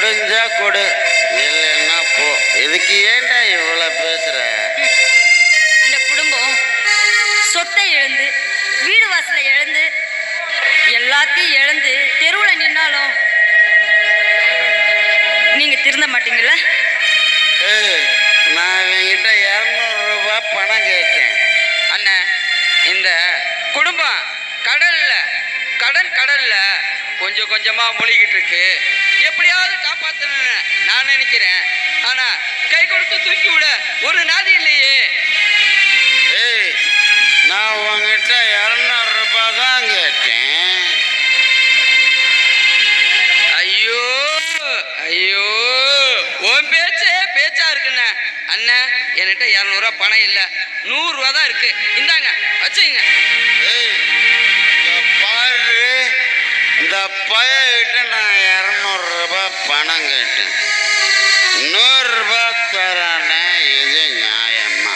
முடிஞ்சா கொடு, இல்லைன்னா போ. இதுக்கு ஏன்டா இவ்வளோ பேசுற? இந்த குடும்பம் சொத்தை இழந்து வீடு வாசலை இழந்து எல்லாத்தையும் இழந்து தெருவில் நின்னாலும் நீங்க திருந்த மாட்டீங்கல்ல? நான் இவங்கிட்ட 200 ரூபாய் பணம் கேட்டேன். அண்ணன், இந்த குடும்பம் கடல்ல கொஞ்சம் கொஞ்சமா மூழ்கிட்டு இருக்கு. எப்படியாவது காப்பாற்றணும்னு நான் நினைக்கிறேன். ஆனா கை கொடுத்து தூக்கி விட ஒரு நாதி இல்லையே. நான் உங்ககிட்ட 200 ரூபாய் தான் கேட்டேன். ஐயோ ஐயோ, உன் பேச்சா இருக்குண்ணே. அண்ணன், என்கிட்ட 200 ரூபா பணம் இல்லை, 100 ரூபா தான் இருக்கு. இந்தாங்க, வச்சுங்க. பாரு, இந்த பையன்கிட்ட நான் 200 ரூபாய் பணம் கேட்டேன், 100 ரூபாய் தரானே. இது நியாயமா?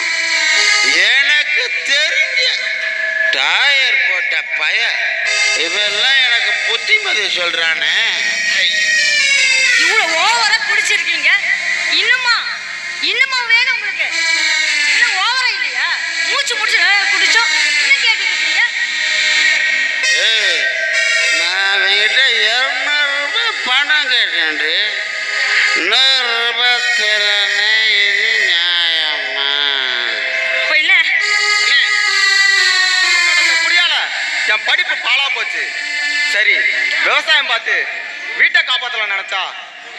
எனக்கு தெரிஞ்ச டயர் போட்ட பய இதெல்லாம் எனக்கு புத்திமதி சொல்றானே. இவ்வளவு ஓவரா குடிச்சிருக்கீங்க, இன்னுமா வேணும் உங்களுக்கு? இன்னும் ஓவரா இல்லையா? மூச்சு முடிச்சு குடிச்சோம், இன்னும் கேட்டுட்டு இருக்கீங்க? நான் அவங்கிட்ட 200 ரூபாய் பணம் கேட்டேன், 100 ரூபாய் தரானே. இது நியாயமா? இப்போ இல்ல குடியால என் படிப்பு பாழா போச்சு. சரி, விவசாயம் பார்த்து வீட்டை காப்பாற்றலாம் நினைச்சா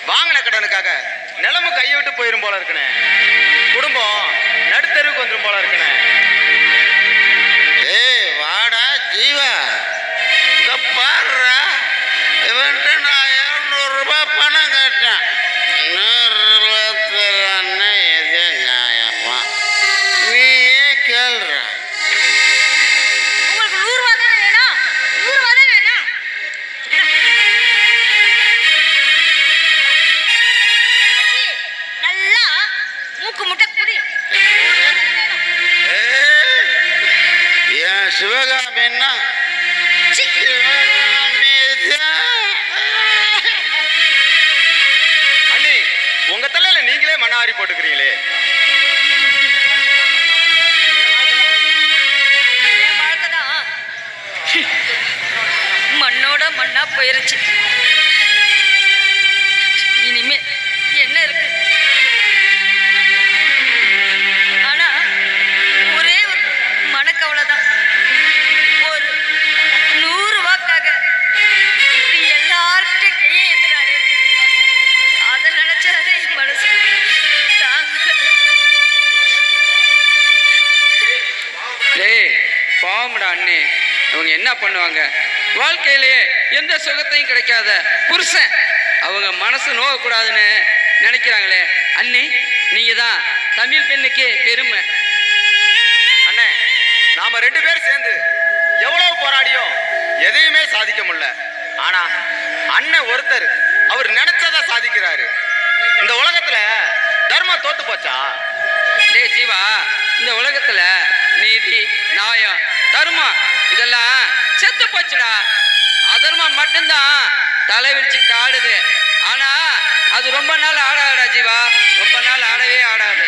வாங்கின கடனுக்காக நிலமு கையை விட்டு போயிரும் போல இருக்குனே. குடும்பம் நடுத்தருவுக்கு வந்துடும் போல இருக்குனே. வாடா ஜீவா, இங்க பாடுறா, இவன்ட்ட நான் 200 ரூபாய் பணம் கேட்டேன், 100 ரூபாய் தரானே. இது நியாயமா? நீயே கேள்ற. உங்களுக்கு 100 ரூபா தானே வேணும்? 100 ரூபா தான் வேணும். நல்லா மூக்கு முட்டை குடி. என் சிவகாமின்னா அண்ணி, உங்க தலையில நீங்களே மண்ணாரி போட்டுக்கிறீங்களே. என் வாழ்க்கை தான் மண்ணோட மண்ணா போயிருச்சு. இனிமே என்ன இருக்கு? ஆனா ஒரே ஒரு மனக்கவலை தான். ஒரு 100 ரூபாய்க்காக இப்படி எல்லார்கிட்டையும் கையை ஏந்துறாரு. அதை நினைச்சாதான் என் மனசு தாங்க. டேய், பாவம்டா அண்ணே. இவங்க என்ன பண்ணுவாங்க? வாழ்க்கையிலேயே எந்த சுகத்தையும் கிடைக்காத புருஷன் அவங்க மனசு நோகக்கூடாதுன்னு நினைக்கிறாங்களே. அண்ணே, நீங்க தான் தமிழ் பெண்ணுக்கே பெருமை. அண்ணே, நாம 2 பேர் சேர்ந்து எவ்வளவு போராடியும் எதையுமே சாதிக்க முடியல. ஆனா அண்ணன் ஒருத்தர், அவர் நினைச்சதா சாதிக்கிறாரு. இந்த உலகத்துல தர்மம் தோத்து போச்சா? டேய் ஜீவா, இந்த உலகத்துல நீதி, நியாயம், தர்மம் இதெல்லாம் செத்து போச்சுடா. அதர்மம் மட்டும்தான் தலை விரிச்சுக்கிட்டு ஆடுது. ஆனா அது ரொம்ப நாள் ஆடாதுடா ஜீவா, ரொம்ப நாள் ஆடவே ஆடாது.